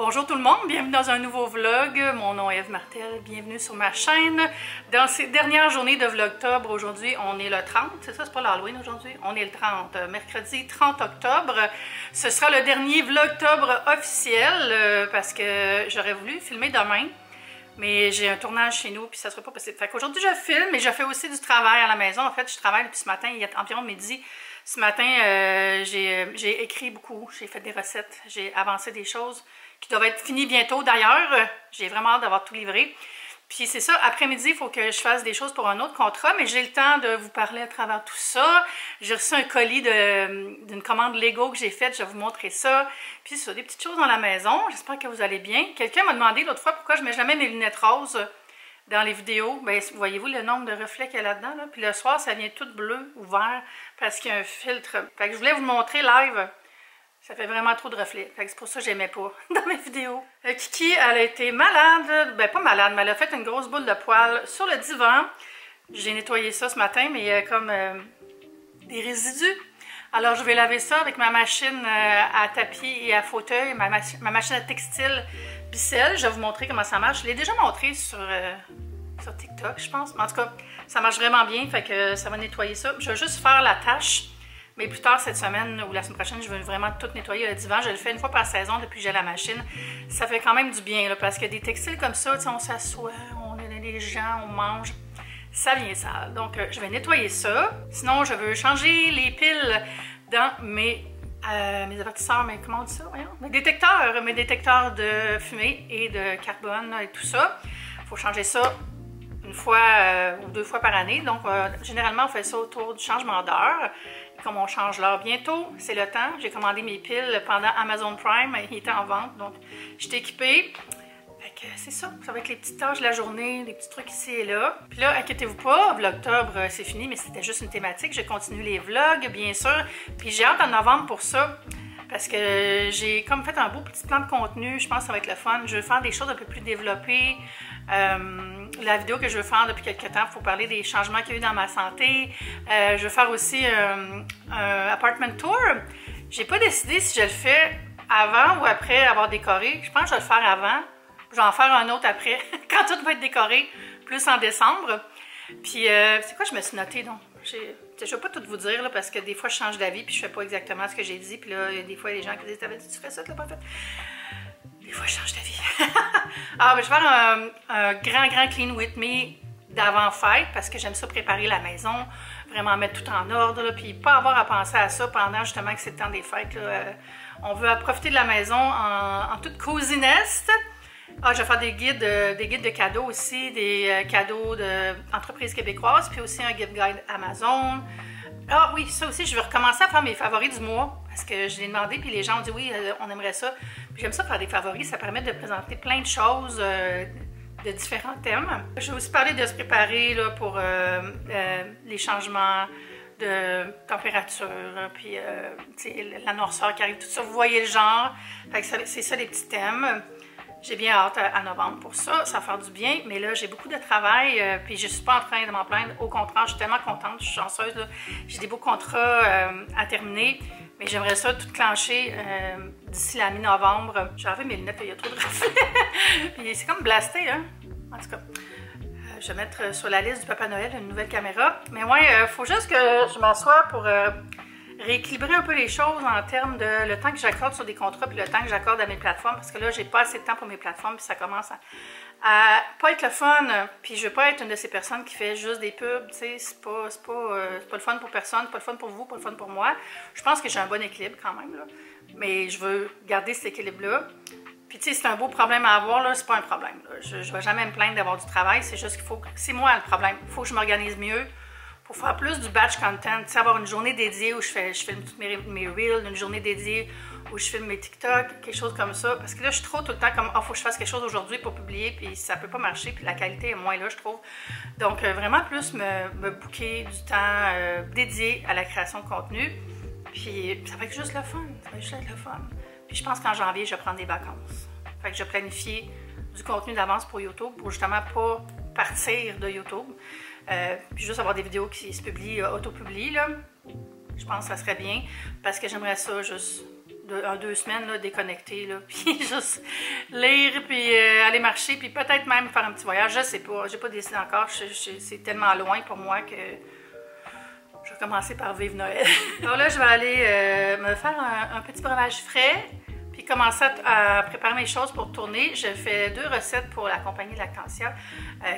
Bonjour tout le monde, bienvenue dans un nouveau vlog. Mon nom est Eve Martel, bienvenue sur ma chaîne. Dans ces dernières journées de vlogtobre, aujourd'hui on est le 30, c'est ça, c'est pas l'Halloween aujourd'hui? On est le 30, mercredi 30 octobre. Ce sera le dernier vlogtobre officiel parce que j'aurais voulu filmer demain. Mais j'ai un tournage chez nous, puis ça sera pas possible. Fait qu'aujourd'hui, je filme, mais je fais aussi du travail à la maison. En fait, je travaille depuis ce matin, il y a environ midi. Ce matin, j'ai écrit beaucoup, j'ai fait des recettes, j'ai avancé des choses qui doivent être finies bientôt. D'ailleurs, j'ai vraiment hâte d'avoir tout livré. Puis c'est ça, après-midi, il faut que je fasse des choses pour un autre contrat, mais j'ai le temps de vous parler à travers tout ça. J'ai reçu un colis d'une commande Lego que j'ai faite, je vais vous montrer ça. Puis ça, des petites choses dans la maison, j'espère que vous allez bien. Quelqu'un m'a demandé l'autre fois pourquoi je mets jamais mes lunettes roses dans les vidéos. Bien, voyez-vous le nombre de reflets qu'il y a là-dedans, là? Puis le soir, ça vient tout bleu ou vert parce qu'il y a un filtre. Fait que je voulais vous montrer live. Ça fait vraiment trop de reflets. C'est pour ça que j'aimais pas dans mes vidéos. Kiki, elle a été malade. Ben, pas malade, mais elle a fait une grosse boule de poils sur le divan. J'ai nettoyé ça ce matin, mais il y a comme des résidus. Alors, je vais laver ça avec ma machine à tapis et à fauteuil, ma machine à textile Bicel. Je vais vous montrer comment ça marche. Je l'ai déjà montré sur TikTok, je pense. Mais en tout cas, ça marche vraiment bien. Fait que ça va nettoyer ça. Je vais juste faire la tâche. Mais plus tard cette semaine ou la semaine prochaine, je vais vraiment tout nettoyer le divan. Je le fais une fois par saison depuis que j'ai la machine. Ça fait quand même du bien là, parce que des textiles comme ça, on s'assoit, on est les gens, on mange. Ça vient sale. Donc, je vais nettoyer ça. Sinon, je veux changer les piles dans mes avertisseurs, mais comment on dit ça? Voyons. Mes détecteurs de fumée et de carbone et tout ça. Il faut changer ça une fois ou deux fois par année. Donc, généralement, on fait ça autour du changement d'heure. Comme on change l'heure bientôt, c'est le temps. J'ai commandé mes piles pendant Amazon Prime. Il était en vente, donc j'étais équipée. C'est ça, ça va être les petites tâches de la journée, les petits trucs ici et là. Puis là, inquiétez-vous pas, vlogtobre, c'est fini, mais c'était juste une thématique. Je continue les vlogs, bien sûr. Puis j'ai hâte en novembre pour ça, parce que j'ai comme fait un beau petit plan de contenu. Je pense que ça va être le fun. Je veux faire des choses un peu plus développées. La vidéo que je veux faire depuis quelques temps, il faut parler des changements qu'il y a eu dans ma santé. Je veux faire aussi un apartment tour. J'ai pas décidé si je le fais avant ou après avoir décoré. Je pense que je vais le faire avant. Je vais en faire un autre après, quand tout va être décoré, plus en décembre. Puis, c'est quoi je me suis notée, donc? Je ne vais pas tout vous dire, là, parce que des fois, je change d'avis, puis je fais pas exactement ce que j'ai dit. Puis là, il y a des fois, il y a des gens qui disent, t'avais dit, tu fais ça, tu l'as pas fait. Des fois, je change d'avis. Alors, ben, je vais faire un grand clean with me d'avant-fête, parce que j'aime ça préparer la maison, vraiment mettre tout en ordre, là, puis pas avoir à penser à ça pendant justement que c'est le temps des fêtes. Là. On veut profiter de la maison en toute cousinesse. Ah, je vais faire des guides de cadeaux aussi, des cadeaux d'entreprises québécoises, puis aussi un gift guide Amazon. Ah oui, ça aussi, je vais recommencer à faire mes favoris du mois, parce que je l'ai demandé, puis les gens ont dit oui, on aimerait ça. Puis j'aime ça faire des favoris, ça permet de présenter plein de choses de différents thèmes. Je vais aussi parler de se préparer là, pour les changements de température, puis la noirceur qui arrive, tout ça, vous voyez le genre. C'est ça les petits thèmes. J'ai bien hâte à novembre pour ça, ça va faire du bien, mais là j'ai beaucoup de travail, puis je suis pas en train de m'en plaindre, au contraire, je suis tellement contente, je suis chanceuse, j'ai des beaux contrats à terminer, mais j'aimerais ça tout clencher d'ici la mi-novembre. J'ai enlevé mes lunettes, il y a trop de reflets, puis c'est comme blasté, hein, en tout cas. Je vais mettre sur la liste du Papa Noël une nouvelle caméra, mais ouais, faut juste que je m'assoie pour rééquilibrer un peu les choses en termes de le temps que j'accorde sur des contrats puis le temps que j'accorde à mes plateformes, parce que là, j'ai pas assez de temps pour mes plateformes puis ça commence à pas être le fun. Puis je veux pas être une de ces personnes qui fait juste des pubs, tu sais, c'est pas le fun pour personne, c'est pas le fun pour vous, pas le fun pour moi. Je pense que j'ai un bon équilibre quand même, là. Mais je veux garder cet équilibre-là. Puis tu sais, c'est un beau problème à avoir, là, c'est pas un problème, là. Je vais jamais me plaindre d'avoir du travail, c'est juste qu'il faut, c'est moi le problème. Il faut que je m'organise mieux. Pour faire plus du batch content, tu sais, avoir une journée dédiée où je filme toutes mes reels, une journée dédiée où je filme mes TikTok, quelque chose comme ça. Parce que là, je suis trop tout le temps comme, faut que je fasse quelque chose aujourd'hui pour publier, puis ça peut pas marcher, puis la qualité est moins là, je trouve. Donc, vraiment plus me booker du temps dédié à la création de contenu. Puis, ça va être juste le fun, ça va juste être le fun. Puis, je pense qu'en janvier, je vais prendre des vacances. Fait que je vais planifier du contenu d'avance pour YouTube, pour justement pas partir de YouTube. Puis juste avoir des vidéos qui se publient, auto-publient, là. Je pense que ça serait bien, parce que j'aimerais ça juste en 2 semaines, là, déconnecter, là, puis juste lire, puis aller marcher, puis peut-être même faire un petit voyage, je sais pas, j'ai pas décidé encore, c'est tellement loin pour moi que je vais commencer par vivre Noël. Alors là, je vais aller me faire un petit breuvage frais, puis commencer à préparer mes choses pour tourner. Je fais 2 recettes pour la compagnie Lactantia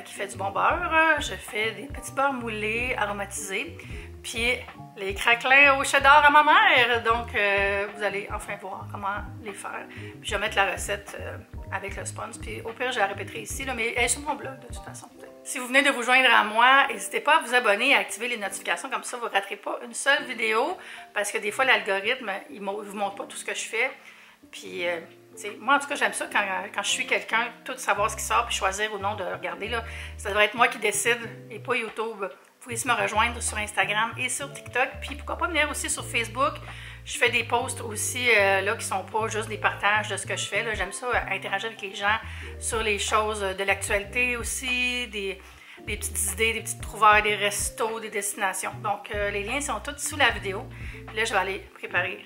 qui fait du bon beurre. Je fais des petits beurres moulés aromatisés, puis les craquelins au cheddar à ma mère. Donc, vous allez enfin voir comment les faire. Puis je vais mettre la recette avec le sponge. Puis au pire, je la répéterai ici, là, mais elle est sur mon blog de toute façon. Si vous venez de vous joindre à moi, n'hésitez pas à vous abonner et à activer les notifications. Comme ça, vous ne raterez pas une seule vidéo. Parce que des fois, l'algorithme, il ne vous montre pas tout ce que je fais. Puis, moi, en tout cas, j'aime ça quand je suis quelqu'un, tout savoir ce qui sort, puis choisir ou non de regarder. Là. Ça devrait être moi qui décide et pas YouTube. Vous pouvez me rejoindre sur Instagram et sur TikTok. Puis, pourquoi pas venir aussi sur Facebook. Je fais des posts aussi là qui sont pas juste des partages de ce que je fais. J'aime ça, interagir avec les gens sur les choses de l'actualité aussi, des petites idées, des petites trouvailles, des restos, des destinations. Donc, les liens sont tous sous la vidéo. Puis là, je vais aller préparer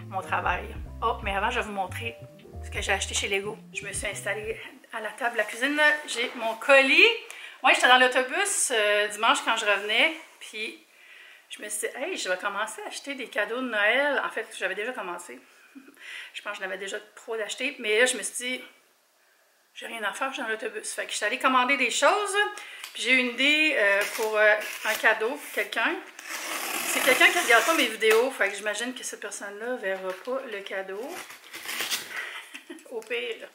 mon travail. Oh, mais avant, je vais vous montrer ce que j'ai acheté chez Lego. Je me suis installée à la table de la cuisine. J'ai mon colis. Moi, j'étais dans l'autobus dimanche quand je revenais. Puis, je me suis dit, hey, je vais commencer à acheter des cadeaux de Noël. En fait, j'avais déjà commencé. Je pense que j'en avais déjà trop d'acheter. Mais là, je me suis dit, j'ai rien à faire, je suis dans l'autobus. Fait que je suis allée commander des choses. Puis, j'ai eu une idée pour un cadeau pour quelqu'un. C'est quelqu'un qui ne regarde pas mes vidéos, fait que j'imagine que cette personne-là ne verra pas le cadeau. Au pire,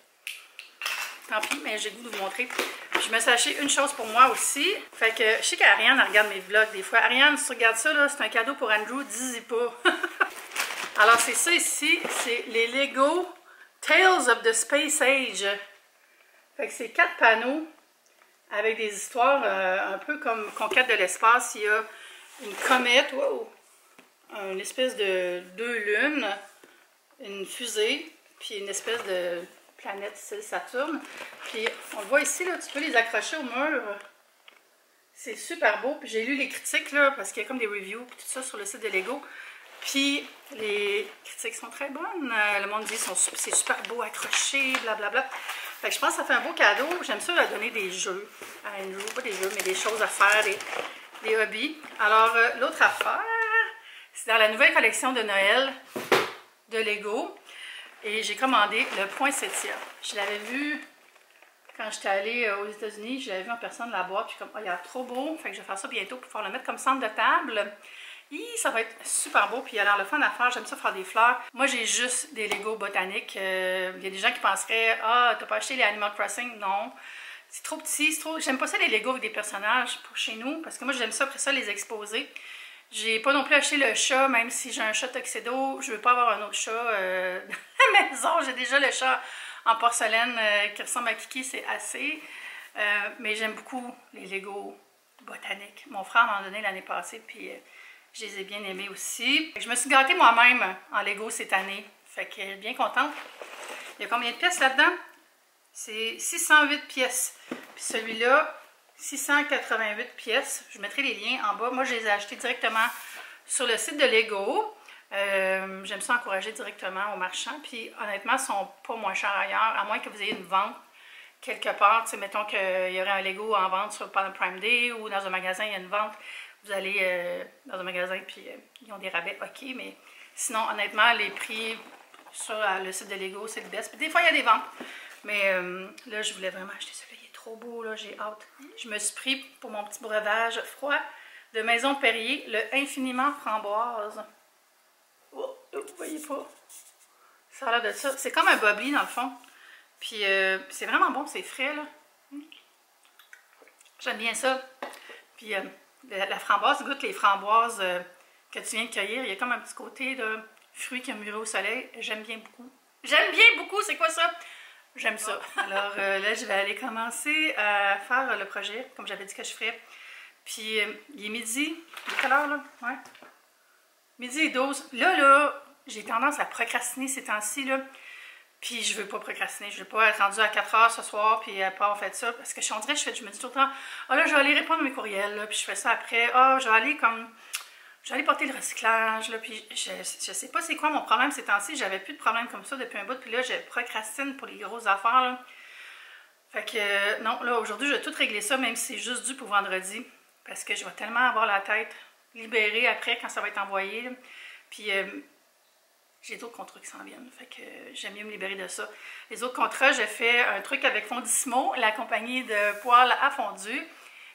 tant pis, mais j'ai le goût de vous montrer. Je me suis acheté une chose pour moi aussi. Fait que je sais qu'Ariane regarde mes vlogs des fois. Ariane, si tu regardes ça, c'est un cadeau pour Andrew, dis-y pas. Alors, c'est ça ici, c'est les Lego Tales of the Space Age. Fait que c'est 4 panneaux avec des histoires un peu comme Conquête de l'espace. Il y a une comète, wow, une espèce de 2 lunes, une fusée, puis une espèce de planète style Saturne. Puis on le voit ici, là, tu peux les accrocher au mur. C'est super beau. Puis j'ai lu les critiques, là, parce qu'il y a comme des reviews, puis tout ça sur le site de Lego. Puis les critiques sont très bonnes. Le monde dit que c'est super beau, accroché, blablabla. Fait que je pense que ça fait un beau cadeau. J'aime ça donner des jeux à Andrew, pas des jeux, mais des choses à faire, des hobbies. Alors, l'autre affaire, c'est dans la nouvelle collection de Noël de Lego. Et j'ai commandé le poinsettia. Je l'avais vu quand j'étais allée aux États-Unis. Je l'avais vu en personne la boîte. Puis comme, oh, il a trop beau. Fait que je vais faire ça bientôt pour pouvoir le mettre comme centre de table. Ça va être super beau. Puis il a l'air le fun à faire. J'aime ça faire des fleurs. Moi, j'ai juste des Lego botaniques. Il y a des gens qui penseraient, ah, t'as pas acheté les Animal Crossing? Non. C'est trop petit, c'est trop... J'aime pas ça les Lego avec des personnages pour chez nous, parce que moi j'aime ça après ça les exposer. J'ai pas non plus acheté le chat, même si j'ai un chat tuxedo, je veux pas avoir un autre chat dans la maison. J'ai déjà le chat en porcelaine qui ressemble à Kiki, c'est assez. Mais j'aime beaucoup les Lego botaniques. Mon frère m'en a donné l'année passée, puis je les ai bien aimés aussi. Je me suis gâtée moi-même en Lego cette année, fait que bien contente. Il y a combien de pièces là-dedans? C'est 608 pièces. Puis celui-là, 688 pièces. Je mettrai les liens en bas. Moi, je les ai achetés directement sur le site de Lego. J'aime ça encourager directement aux marchands. Puis honnêtement, ils ne sont pas moins chers ailleurs, à moins que vous ayez une vente quelque part. Tu sais, mettons qu'il y aurait un Lego en vente pendant Prime Day ou dans un magasin, il y a une vente. Vous allez dans un magasin puis ils ont des rabais, ok. Mais sinon, honnêtement, les prix sur le site de Lego, c'est le best. Puis des fois, il y a des ventes. Mais là, je voulais vraiment acheter celui-là. Il est trop beau, là. J'ai hâte. Je me suis pris pour mon petit breuvage froid de Maison Perrier, le Infiniment Framboise. Oh, vous voyez pas? Ça a l'air de ça. C'est comme un bubbly, dans le fond. Puis, c'est vraiment bon. C'est frais, là. J'aime bien ça. Puis, la framboise, goûte les framboises que tu viens de cueillir. Il y a comme un petit côté de fruits qui ont mûri au soleil. J'aime bien beaucoup. J'aime bien beaucoup! C'est quoi ça? J'aime ça. Alors là, je vais aller commencer à faire le projet, comme j'avais dit que je ferais. Puis, il est midi. Il est quelle heure, là? Ouais. Midi et 12. Là, j'ai tendance à procrastiner ces temps-ci, là. Puis, je veux pas procrastiner. Je veux pas être rendue à 4 heures ce soir, puis pas avoir fait ça. Parce que je me dis tout le temps, ah là, je vais aller répondre à mes courriels, là. Puis, je fais ça après. Ah, je vais aller comme... j'allais porter le recyclage, là, puis je sais pas c'est quoi mon problème ces temps-ci. J'avais plus de problème comme ça depuis un bout, puis là, je procrastine pour les grosses affaires, là. Fait que, non, là, aujourd'hui, je vais tout régler ça, même si c'est juste dû pour vendredi, parce que je vais tellement avoir la tête libérée après, quand ça va être envoyé, là. Puis, j'ai d'autres contrats qui s'en viennent, fait que j'aime mieux me libérer de ça. Les autres contrats, j'ai fait un truc avec Fondissimo, la compagnie de poêles à fondu.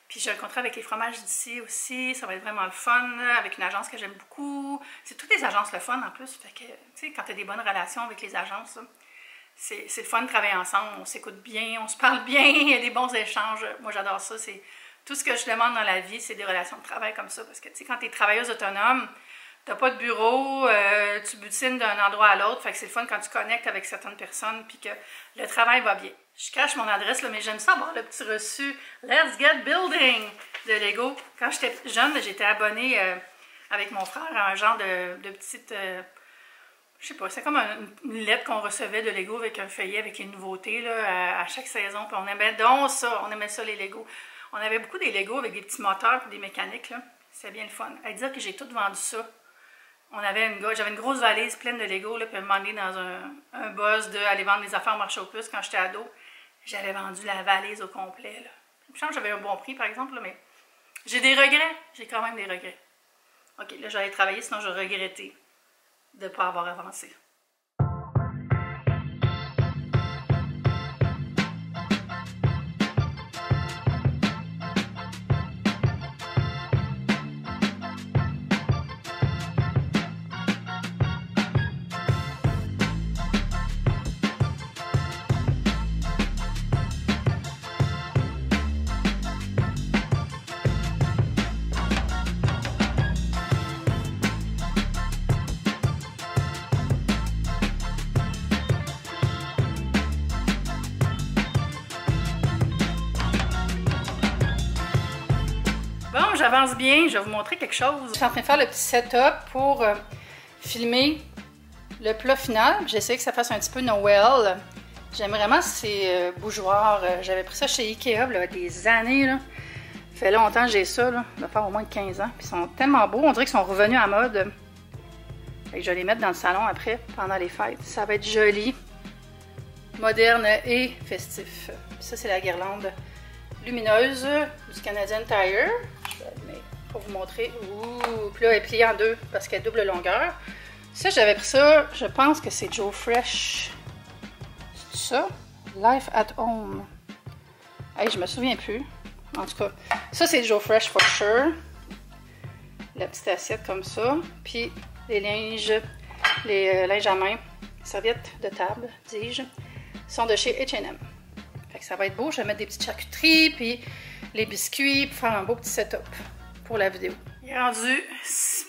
Puis j'ai un contrat avec les fromages d'ici aussi, ça va être vraiment le fun, avec une agence que j'aime beaucoup. C'est toutes les agences le fun en plus, fait que, tu sais, quand tu as des bonnes relations avec les agences, c'est le fun de travailler ensemble, on s'écoute bien, on se parle bien, il y a des bons échanges. Moi, j'adore ça, c'est tout ce que je demande dans la vie, c'est des relations de travail comme ça, parce que, tu sais, quand tu es travailleuse autonome, t'as pas de bureau, tu butines d'un endroit à l'autre, fait que c'est le fun quand tu connectes avec certaines personnes, puis que le travail va bien. Je cache mon adresse, là, mais j'aime ça avoir le petit reçu « Let's get building » de Lego. Quand j'étais jeune, j'étais abonnée avec mon frère à un genre de petite... je sais pas, c'est comme une lettre qu'on recevait de Lego avec un feuillet avec les nouveautés là, à chaque saison. Puis on aimait donc ça, on aimait ça les Lego. On avait beaucoup des Lego avec des petits moteurs et des mécaniques, là. C'était bien le fun. À dire que j'ai tout vendu ça. J'avais une grosse valise pleine de Lego, là, puis à un moment donné, dans un buzz d'aller vendre des affaires au marché aux puces quand j'étais ado, j'avais vendu la valise au complet. Là. Je pense que j'avais un bon prix, par exemple, là, mais j'ai des regrets. J'ai quand même des regrets. OK, là, j'allais travailler, sinon je regrettais de ne pas avoir avancé. Bon, j'avance bien, je vais vous montrer quelque chose. Je suis en train de faire le petit setup pour filmer le plat final. J'essaie que ça fasse un petit peu Noël. J'aime vraiment ces bougeoirs. J'avais pris ça chez Ikea il y a des années. Là. Ça fait longtemps que j'ai ça, là. Ça doit faire au moins 15 ans. Puis ils sont tellement beaux, on dirait qu'ils sont revenus à mode. Fait que je vais les mettre dans le salon après, pendant les fêtes. Ça va être joli, moderne et festif. Puis ça, c'est la guirlande lumineuse du Canadian Tire. Je vais la mettre pour vous montrer. Ouh, puis là, elle est pliée en deux parce qu'elle est double longueur. Ça, j'avais pris ça, je pense que c'est Joe Fresh. C'est ça? Life at Home. Hey, je me souviens plus. En tout cas, ça, c'est Joe Fresh for sure. La petite assiette comme ça. Puis les linges à main, serviettes de table, dis-je, sont de chez H&M. Fait que ça va être beau. Je vais mettre des petites charcuteries, puis les biscuits, pour faire un beau petit setup pour la vidéo. Il est rendu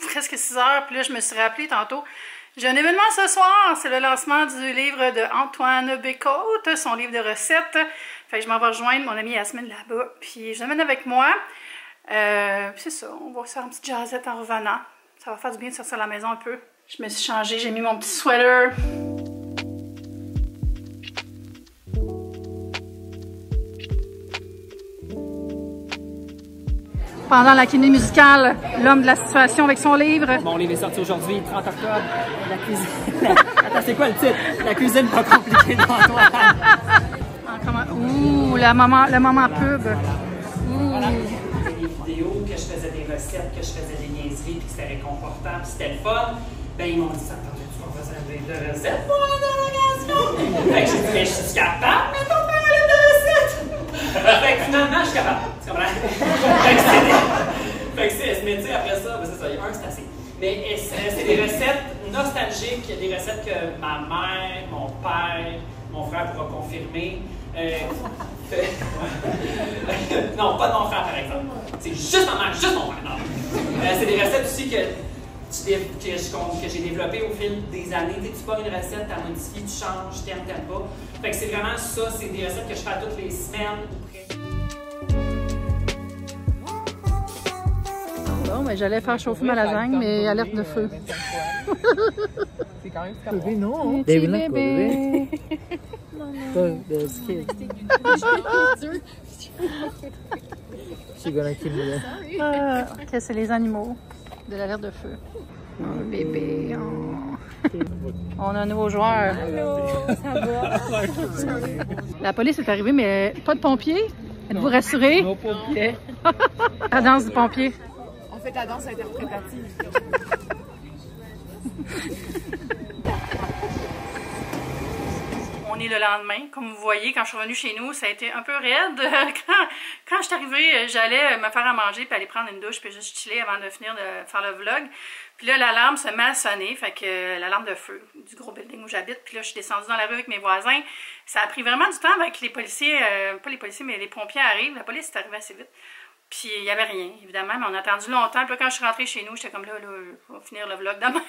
presque 6 heures, puis là, je me suis rappelé tantôt. J'ai un événement ce soir, c'est le lancement du livre de Antoine Bécotte, son livre de recettes. Fait que je m'en vais rejoindre mon amie Yasmine là-bas, puis je l'amène avec moi. C'est ça, on va faire une petite jazzette en revenant. Ça va faire du bien de sortir de la maison un peu. Je me suis changée, j'ai mis mon petit sweater. Pendant la kiné musicale, l'homme de la situation avec son livre. Mon livre est sorti aujourd'hui, 30 octobre. La cuisine. Attends, c'est quoi le titre? La cuisine pas compliquée d'Antoine. Ouh, le moment pub. Ouh. Voilà. Des vidéos, que je faisais des recettes, que je faisais des niaiseries, puis que c'était réconfortant, puis c'était le fun. Ben, ils m'ont dit, ça tu vas faire un livre de recettes pour la délégation? Fait que j'ai dit, mais je suis capable, mais ton père a un livre de recettes! Fait que finalement, je suis capable. Tu comprends? Fait que c'est, mais tu sais, après ça, ben c'est ça, il y a un, c'est assez. Mais c'est des recettes nostalgiques, des recettes que ma mère, mon père, mon frère pourra confirmer. Non, pas de mon frère, par exemple. C'est juste ma mère, juste mon frère. Non. C'est des recettes aussi que j'ai développées au fil des années. Tu pars une recette, tu modifies, tu changes, t'aimes pas. Fait que c'est vraiment ça, c'est des recettes que je fais toutes les semaines. Bon, mais j'allais faire chauffer ma lasagne, mais alerte de feu. C'est quand même bébé, non? Petit bébé. She's gonna kill me. Ok, c'est les animaux de l'alerte de feu. Oh, bébé. Oh. On a un nouveau joueur. Allô, ça va? La police est arrivée, mais pas de pompiers. Êtes-vous rassurés? Nos pompiers. La danse du pompier. On fait la danse interprétative. On est le lendemain. Comme vous voyez, quand je suis revenue chez nous, ça a été un peu raide. Quand je suis arrivée, j'allais me faire à manger, puis aller prendre une douche, puis juste chiller avant de finir de faire le vlog. Puis là, l'alarme se met à sonner, fait que l'alarme de feu du gros building où j'habite. Puis là, je suis descendue dans la rue avec mes voisins. Ça a pris vraiment du temps avec les policiers, pas les policiers, mais les pompiers arrivent. La police est arrivée assez vite. Puis il n'y avait rien, évidemment, mais on a attendu longtemps. Puis là, quand je suis rentrée chez nous, j'étais comme là, on va finir le vlog demain.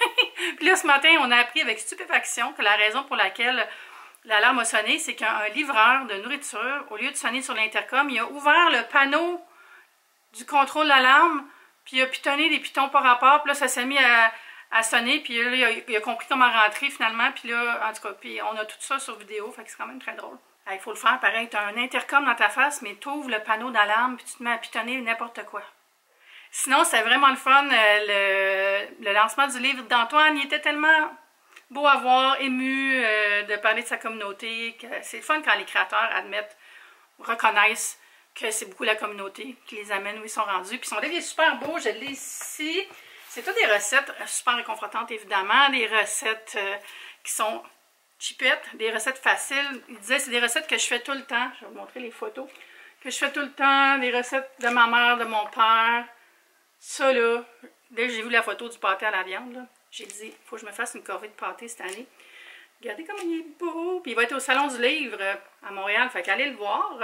Puis là, ce matin, on a appris avec stupéfaction que la raison pour laquelle l'alarme a sonné, c'est qu'un livreur de nourriture, au lieu de sonner sur l'intercom, il a ouvert le panneau du contrôle d'alarme, puis il a pitonné des pitons par rapport, puis là, ça s'est mis à sonner, puis là, il a compris comment rentrer finalement, puis là, en tout cas, puis on a tout ça sur vidéo, fait que c'est quand même très drôle. Il faut le faire pareil, tu as un intercom dans ta face, mais tu ouvres le panneau d'alarme, puis tu te mets à pitonner n'importe quoi. Sinon, c'est vraiment le fun, le lancement du livre d'Antoine, il était tellement beau à voir, ému de parler de sa communauté, que c'est le fun quand les créateurs admettent, reconnaissent que c'est beaucoup la communauté qui les amène où ils sont rendus. Puis son livre est super beau, je l'ai ici. C'est toutes des recettes super réconfortantes, évidemment, des recettes qui sont cheapettes, des recettes faciles. Il disait c'est des recettes que je fais tout le temps. Je vais vous montrer les photos. Que je fais tout le temps, des recettes de ma mère, de mon père. Ça là, dès que j'ai vu la photo du pâté à la viande, là, j'ai dit, il faut que je me fasse une corvée de pâté cette année. Regardez comme il est beau. Puis il va être au Salon du Livre à Montréal, fait qu'allez le voir.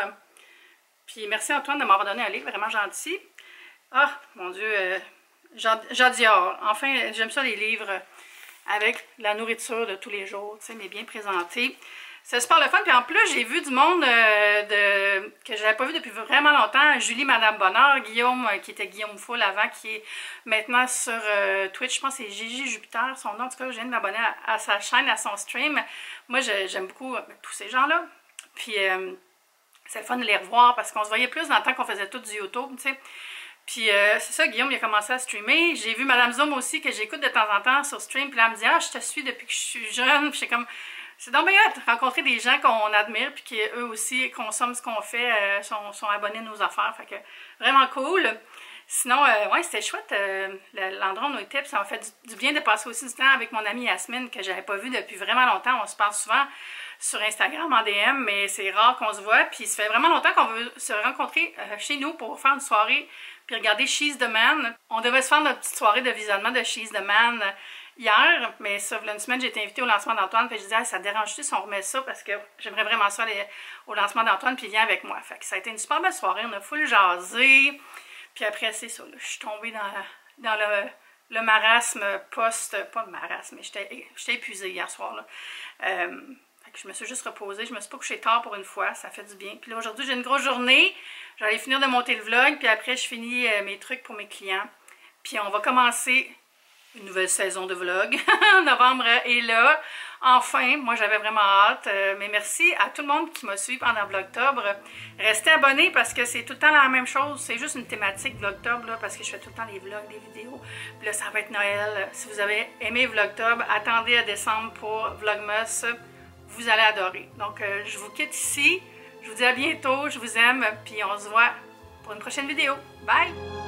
Puis merci Antoine de m'avoir donné un livre, vraiment gentil. Ah, mon Dieu, j'adore. Enfin, j'aime ça les livres avec la nourriture de tous les jours, tu sais, mais bien présentés. C'est super le fun. Puis en plus, j'ai vu du monde que je n'avais pas vu depuis vraiment longtemps. Julie Madame Bonheur, Guillaume, qui était Guillaume Foul avant, qui est maintenant sur Twitch. Je pense que c'est Gigi Jupiter, son nom. En tout cas, je viens de m'abonner à sa chaîne, à son stream. Moi, j'aime beaucoup tous ces gens-là. Puis c'est le fun de les revoir parce qu'on se voyait plus dans le temps qu'on faisait tout du YouTube, tu sais. Puis c'est ça, Guillaume, il a commencé à streamer. J'ai vu Madame Zoom aussi, que j'écoute de temps en temps sur stream. Puis là, elle me dit « Ah, je te suis depuis que je suis jeune. » Puis j'étais comme... C'est donc bien rencontrer des gens qu'on admire puis qui eux aussi consomment ce qu'on fait, sont abonnés à nos affaires. Fait que vraiment cool. Sinon, ouais, c'était chouette l'endroit où on était. Puis ça m'a fait du bien de passer aussi du temps avec mon amie Yasmine que j'avais pas vue depuis vraiment longtemps. On se parle souvent sur Instagram en DM, mais c'est rare qu'on se voit. Puis ça fait vraiment longtemps qu'on veut se rencontrer chez nous pour faire une soirée puis regarder She's the Man. On devait se faire notre petite soirée de visionnement de She's the Man hier, mais ça, il y a une semaine, j'ai été invitée au lancement d'Antoine, puis je disais, ah, ça te dérange-tu si on remet ça, parce que j'aimerais vraiment ça aller au lancement d'Antoine, puis il vient avec moi. Fait que ça a été une super belle soirée, on a full jasé, puis après, c'est ça, là, je suis tombée dans le marasme pas le marasme, mais j'étais épuisée hier soir, là. Fait que je me suis juste reposée, je me suis pas couchée tard pour une fois, ça fait du bien. Puis là, aujourd'hui, j'ai une grosse journée, j'allais finir de monter le vlog, puis après, je finis mes trucs pour mes clients, puis on va commencer une nouvelle saison de vlog. Novembre est là. Enfin, moi j'avais vraiment hâte. Mais merci à tout le monde qui m'a suivi pendant Vlogtobre. Restez abonnés parce que c'est tout le temps la même chose. C'est juste une thématique Vlogtobre là, parce que je fais tout le temps des vlogs, des vidéos. Puis là, ça va être Noël. Si vous avez aimé Vlogtobre, attendez à décembre pour Vlogmas. Vous allez adorer. Donc, je vous quitte ici. Je vous dis à bientôt. Je vous aime. Puis on se voit pour une prochaine vidéo. Bye!